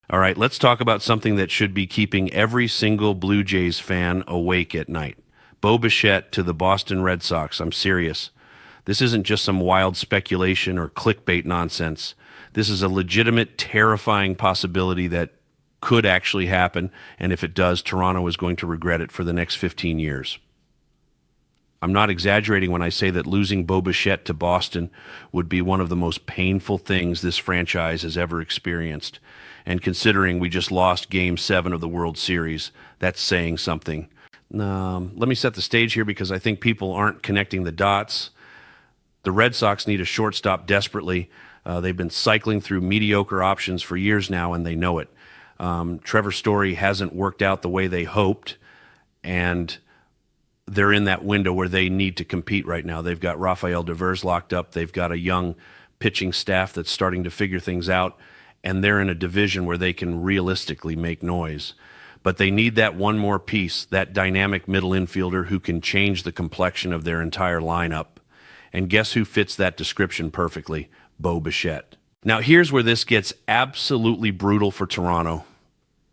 All right, let's talk about something that should be keeping every single Blue Jays fan awake at night. Bo Bichette to the Boston Red Sox. I'm serious. This isn't just some wild speculation or clickbait nonsense. This is a legitimate, terrifying possibility that could actually happen, and if it does, Toronto is going to regret it for the next 15 years. I'm not exaggerating when I say that losing Bo Bichette to Boston would be one of the most painful things this franchise has ever experienced. And considering we just lost Game 7 of the World Series, that's saying something. Let me set the stage here because I think people aren't connecting the dots. The Red Sox need a shortstop desperately. They've been cycling through mediocre options for years now, and they know it. Trevor Story hasn't worked out the way they hoped, and they're in that window where they need to compete right now. They've got Rafael Devers locked up. They've got a young pitching staff that's starting to figure things out, and they're in a division where they can realistically make noise. But they need that one more piece, that dynamic middle infielder who can change the complexion of their entire lineup. And guess who fits that description perfectly? Bo Bichette. Now, here's where this gets absolutely brutal for Toronto.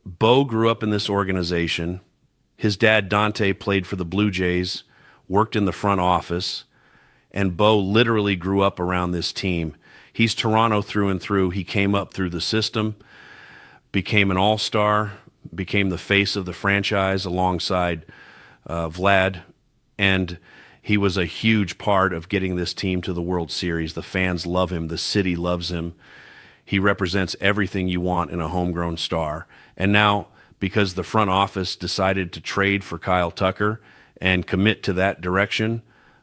Bo grew up in this organization. His dad, Dante, played for the Blue Jays, worked in the front office, and Bo literally grew up around this team. He's Toronto through and through. He came up through the system, became an all-star, became the face of the franchise alongside Vlad, and he was a huge part of getting this team to the World Series. The fans love him. The city loves him. He represents everything you want in a homegrown star. And now, because the front office decided to trade for Kyle Tucker and commit to that direction,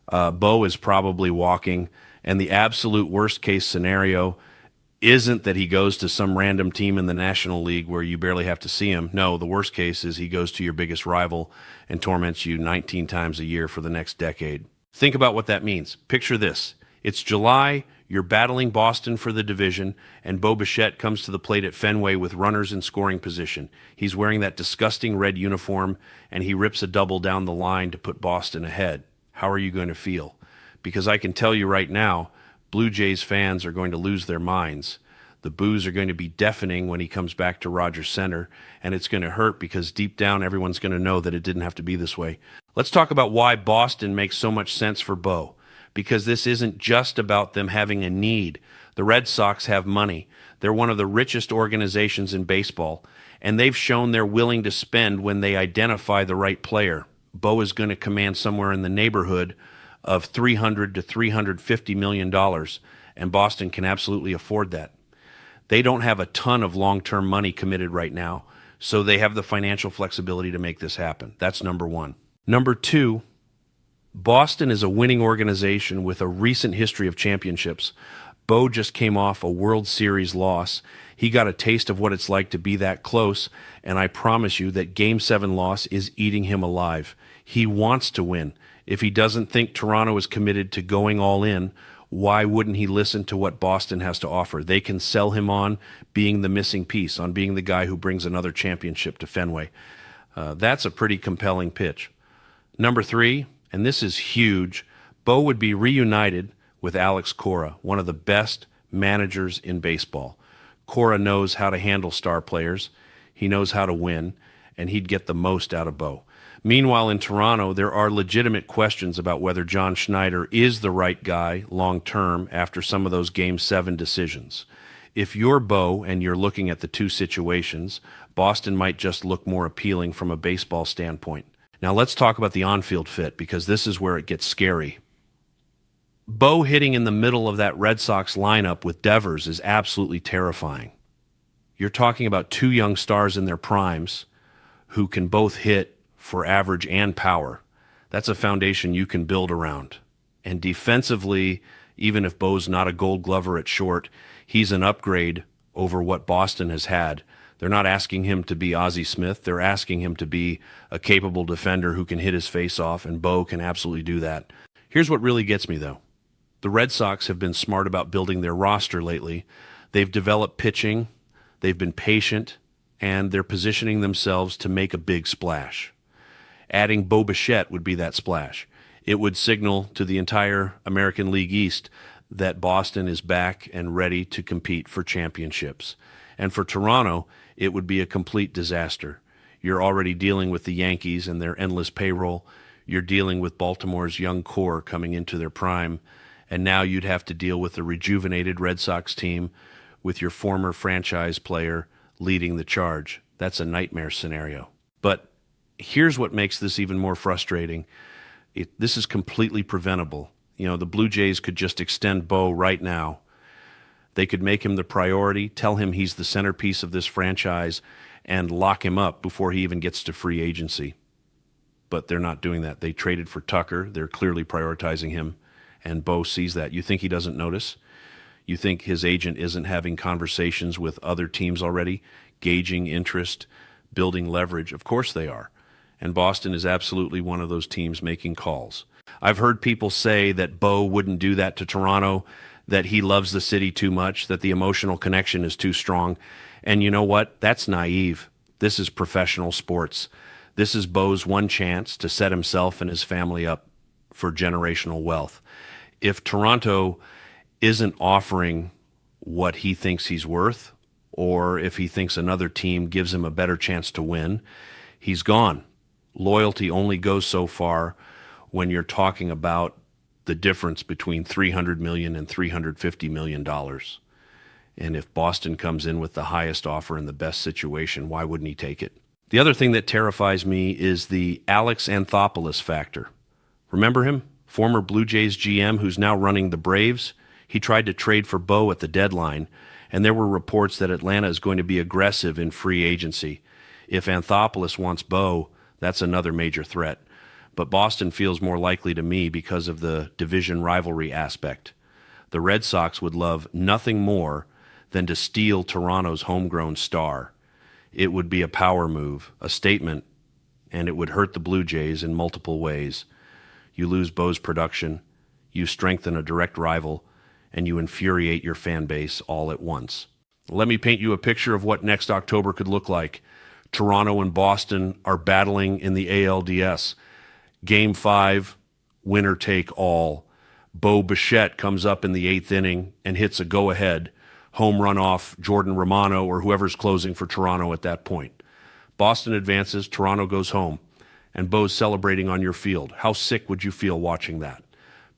Bo is probably walking. And the absolute worst-case scenario isn't that he goes to some random team in the National League where you barely have to see him. No, the worst case is he goes to your biggest rival and torments you 19 times a year for the next decade. Think about what that means. Picture this. It's July, you're battling Boston for the division, and Bo Bichette comes to the plate at Fenway with runners in scoring position. He's wearing that disgusting red uniform, and he rips a double down the line to put Boston ahead. How are you going to feel? Because I can tell you right now, Blue Jays fans are going to lose their minds. The boos are going to be deafening when he comes back to Rogers Center, and it's going to hurt because deep down everyone's going to know that it didn't have to be this way. Let's talk about why Boston makes so much sense for Bo, because this isn't just about them having a need. The Red Sox have money. They're one of the richest organizations in baseball, and they've shown they're willing to spend when they identify the right player. Bo is going to command somewhere in the neighborhood of $300 to $350 million, and Boston can absolutely afford that. They don't have a ton of long-term money committed right now, so they have the financial flexibility to make this happen. That's number one. Number two, Boston is a winning organization with a recent history of championships. Bo just came off a World Series loss. He got a taste of what it's like to be that close, and I promise you that Game 7 loss is eating him alive. He wants to win. If he doesn't think Toronto is committed to going all in, why wouldn't he listen to what Boston has to offer? They can sell him on being the missing piece, on being the guy who brings another championship to Fenway. That's a pretty compelling pitch. Number three, and this is huge, Bo would be reunited with Alex Cora, one of the best managers in baseball. Cora knows how to handle star players. He knows how to win, and he'd get the most out of Bo. Meanwhile, in Toronto, there are legitimate questions about whether John Schneider is the right guy long-term after some of those Game 7 decisions. If you're Bo and you're looking at the two situations, Boston might just look more appealing from a baseball standpoint. Now let's talk about the on-field fit, because this is where it gets scary. Bo hitting in the middle of that Red Sox lineup with Devers is absolutely terrifying. You're talking about two young stars in their primes who can both hit for average and power. That's a foundation you can build around. And defensively, even if Bo's not a gold glover at short, he's an upgrade over what Boston has had. They're not asking him to be Ozzie Smith. They're asking him to be a capable defender who can hit his face off, and Bo can absolutely do that. Here's what really gets me, though. The Red Sox have been smart about building their roster lately. They've developed pitching, they've been patient, and they're positioning themselves to make a big splash. Adding Bo Bichette would be that splash. It would signal to the entire American League East that Boston is back and ready to compete for championships. And for Toronto, it would be a complete disaster. You're already dealing with the Yankees and their endless payroll. You're dealing with Baltimore's young core coming into their prime. And now you'd have to deal with a rejuvenated Red Sox team with your former franchise player leading the charge. That's a nightmare scenario. But here's what makes this even more frustrating. This is completely preventable. You know, the Blue Jays could just extend Bo right now. They could make him the priority, tell him he's the centerpiece of this franchise, and lock him up before he even gets to free agency. But they're not doing that. They traded for Tucker. They're clearly prioritizing him, and Bo sees that. You think he doesn't notice? You think his agent isn't having conversations with other teams already, gauging interest, building leverage? Of course they are. And Boston is absolutely one of those teams making calls. I've heard people say that Bo wouldn't do that to Toronto, that he loves the city too much, that the emotional connection is too strong. And you know what? That's naive. This is professional sports. This is Bo's one chance to set himself and his family up for generational wealth. If Toronto isn't offering what he thinks he's worth, or if he thinks another team gives him a better chance to win, he's gone. Loyalty only goes so far when you're talking about the difference between $300 million and $350 million. And if Boston comes in with the highest offer in the best situation, why wouldn't he take it? The other thing that terrifies me is the Alex Anthopoulos factor. Remember him? Former Blue Jays GM who's now running the Braves. He tried to trade for Bo at the deadline, and there were reports that Atlanta is going to be aggressive in free agency. If Anthopoulos wants Bo, that's another major threat. But Boston feels more likely to me because of the division rivalry aspect. The Red Sox would love nothing more than to steal Toronto's homegrown star. It would be a power move, a statement, and it would hurt the Blue Jays in multiple ways. You lose Bo's production, you strengthen a direct rival, and you infuriate your fan base all at once. Let me paint you a picture of what next October could look like. Toronto and Boston are battling in the ALDS. Game 5, winner take all. Bo Bichette comes up in the 8th inning and hits a go-ahead home run off Jordan Romano or whoever's closing for Toronto at that point. Boston advances, Toronto goes home, and Bo's celebrating on your field. How sick would you feel watching that?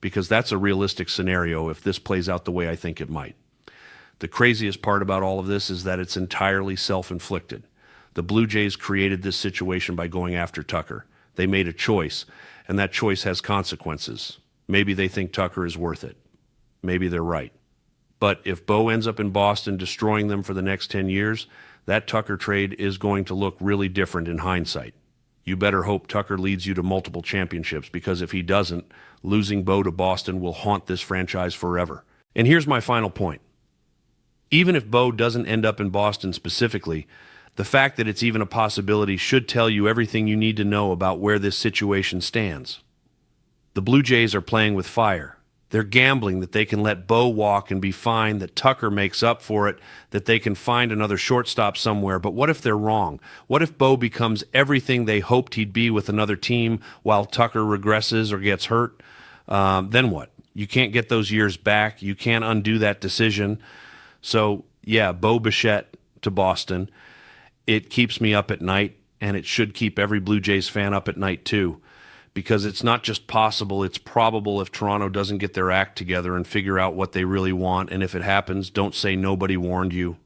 Because that's a realistic scenario if this plays out the way I think it might. The craziest part about all of this is that it's entirely self-inflicted. The Blue Jays created this situation by going after Tucker. They made a choice, and that choice has consequences. Maybe they think Tucker is worth it. Maybe they're right. But if Bo ends up in Boston destroying them for the next 10 years, that Tucker trade is going to look really different in hindsight. You better hope Tucker leads you to multiple championships, because if he doesn't, losing Bo to Boston will haunt this franchise forever. And here's my final point. Even if Bo doesn't end up in Boston specifically, the fact that it's even a possibility should tell you everything you need to know about where this situation stands. The Blue Jays are playing with fire. They're gambling that they can let Bo walk and be fine, that Tucker makes up for it, that they can find another shortstop somewhere. But what if they're wrong? What if Bo becomes everything they hoped he'd be with another team while Tucker regresses or gets hurt? Then what? You can't get those years back. You can't undo that decision. So, yeah, Bo Bichette to Boston. It keeps me up at night, and it should keep every Blue Jays fan up at night too, because it's not just possible, it's probable if Toronto doesn't get their act together and figure out what they really want. And if it happens, don't say nobody warned you.